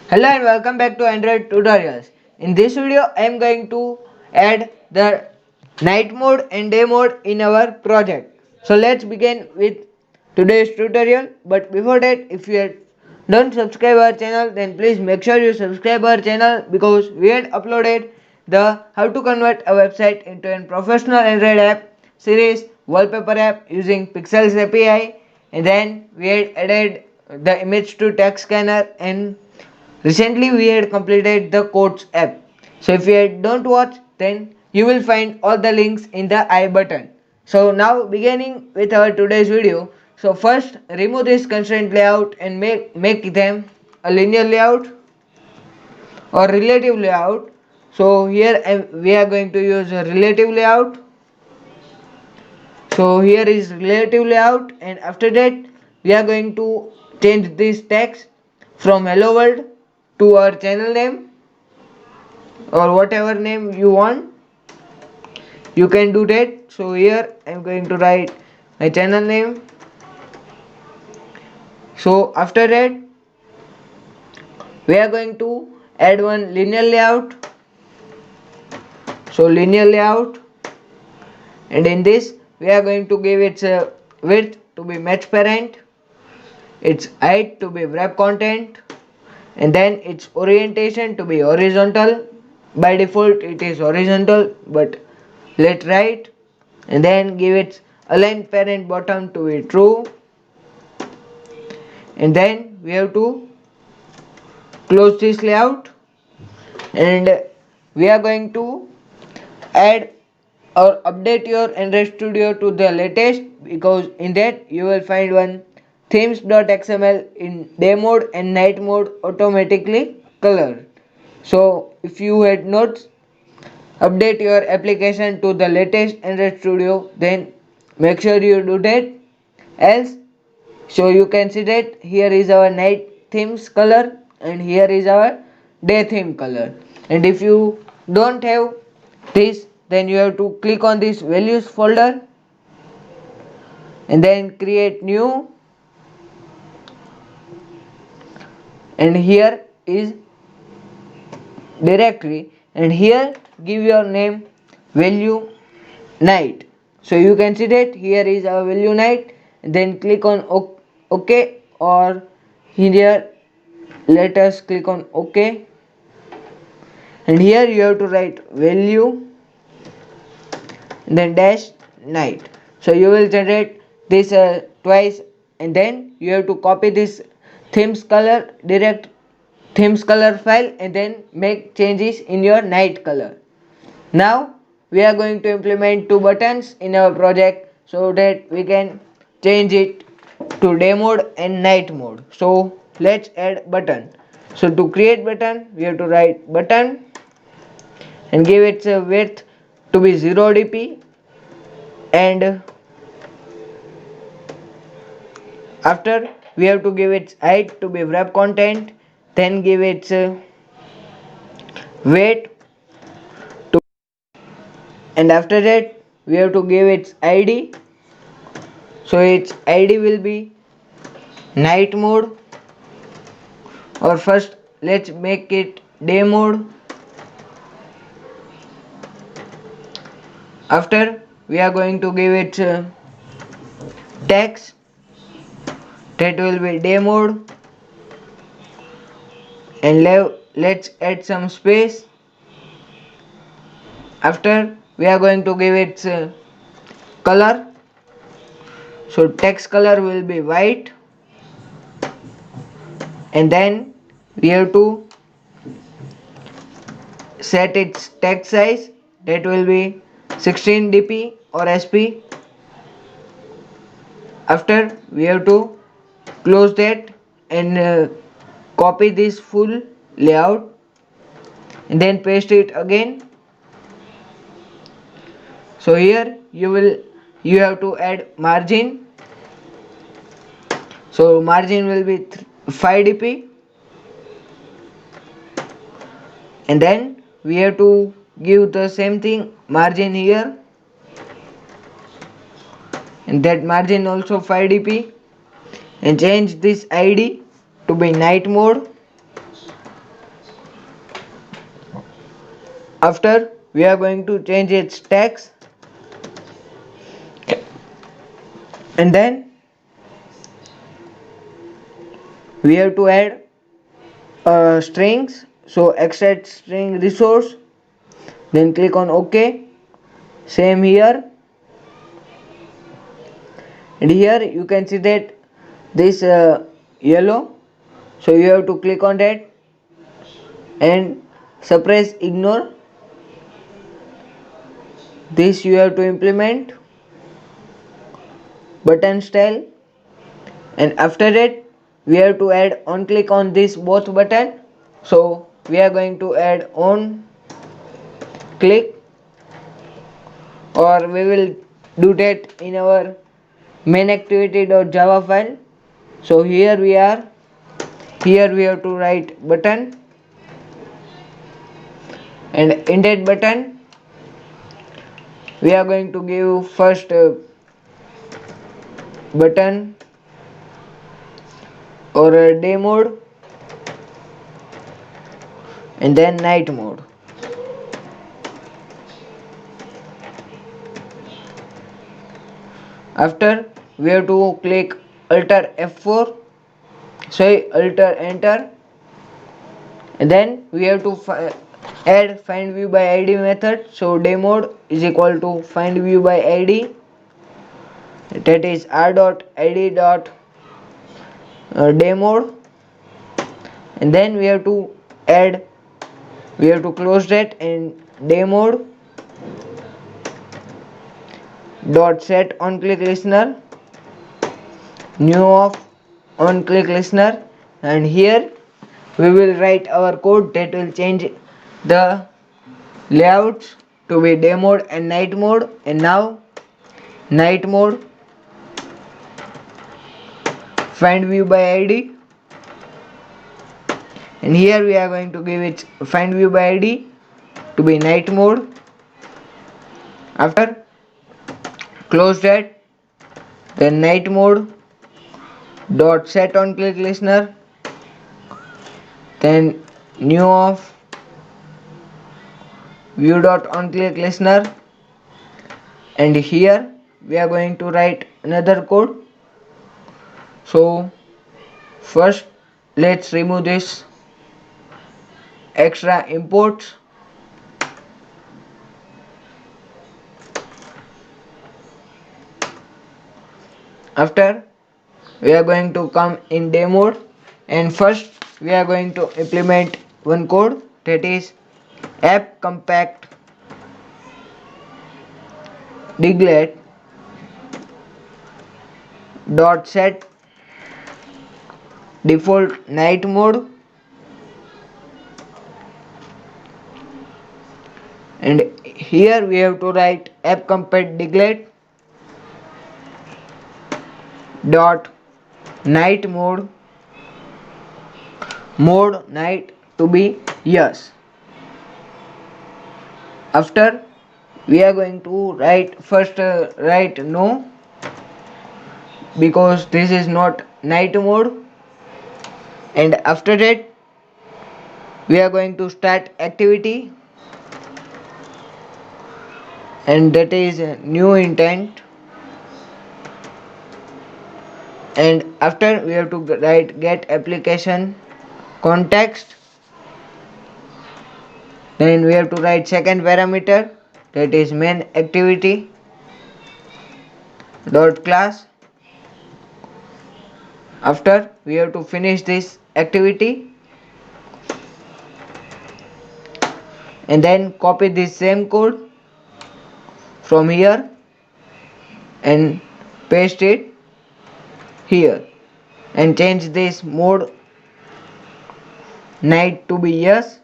Hello and welcome back to Android tutorials. In this video I am going to add the night mode and day mode in our project. So let's begin with today's tutorial, but before that, if you don't subscribe our channel, then please make sure you subscribe our channel because we had uploaded the how to convert a website into a professional Android app series wallpaper app using Pixels API, and then we had added the image to text scanner, and recently we had completed the Codes app. So if you don't watch, then you will find all the links in the I button. So now beginning with our today's video. So first remove this constraint layout and make them a linear layout or relative layout. So here we are going to use a relative layout. So here is relative layout, and after that we are going to change this text from hello world to our channel name or whatever name you want. You can do that. So here I am going to write my channel name. So after that we are going to add one linear layout. So linear layout, and in this we are going to give its width to be match parent, its height to be wrap content, and then its orientation to be horizontal. By default it is horizontal, but let's write, and then give its align parent bottom to be true, and then we have to close this layout, and we are going to add or update your Android Studio to the latest, because in that you will find one themes.xml in day mode and night mode automatically colored. So if you had not update your application to the latest Android Studio, then make sure you do that. Else, so you can see that here is our night themes color and here is our day theme color. And if you don't have this, then you have to click on this values folder and then create new, and here is directory, and here give your name value night. So you can see that here is our value night, then click on OK, or here let us click on OK, and here you have to write value then dash night. So you will generate this twice, and then you have to copy this themes color direct themes color file and then make changes in your night color. Now we are going to implement two buttons in our project so that we can change it to day mode and night mode. So let's add button. So to create button we have to write button and give its width to be 0 dp, and after we have to give its height to be wrap content, then give its weight to, and after that we have to give its id. So its id will be night mode, or first let's make it day mode. After we are going to give it text that will be day mode, and let's add some space. After we are going to give it color. So text color will be white, and then we have to set its text size, that will be 16 dp or sp. After we have to close that and copy this full layout and then paste it again. So here you have to add margin. So margin will be 5 dp, and then we have to give the same thing margin here, and that margin also 5 dp, and change this id to be night mode. After, we are going to change its text, and then we have to add strings. So extract string resource, then click on OK. Same here, and here you can see that this yellow, so you have to click on that and suppress ignore. This you have to implement button style, and after that we have to add on click on this both button. So we are going to add on click, or we will do that in our main activity.java file. So here we are, here we have to write button, and in that button we are going to give first button or a day mode, and then night mode. After, we have to click Alt F4, sorry, Alt Enter, and then we have to add find view by id method. So day mode is equal to find view by id, that is r.id dot day mode, and then we have to add, we have to close that, and day mode dot set on click listener, new of on click listener, and here we will write our code that will change the layouts to be day mode and night mode. And now night mode, find view by id, and here we are going to give it find view by id to be night mode. After, close that, then night mode dot set on click listener, then new of view dot on click listener, and here we are going to write another code. So first let's remove this extra imports. After, we are going to come in day mode, and first we are going to implement one code, that is app compact diglet dot set default night mode, and here we have to write app compact diglet dot night mode night to be yes. After, we are going to write first write no, because this is not night mode, and after that we are going to start activity, and that is new intent, and after we have to write get application context, then we have to write second parameter, that is main activity dot class. After, we have to finish this activity, and then copy this same code from here and paste it here, and change this mode night to be yes.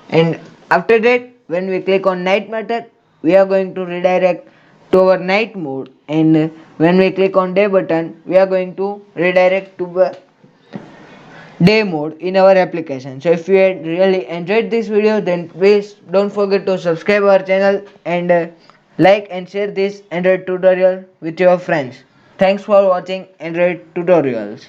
And after that, when we click on night method, we are going to redirect to our night mode, and when we click on day button, we are going to redirect to the day mode in our application. So if you had really enjoyed this video, then please don't forget to subscribe our channel, and like and share this Android tutorial with your friends. Thanks for watching Android tutorials.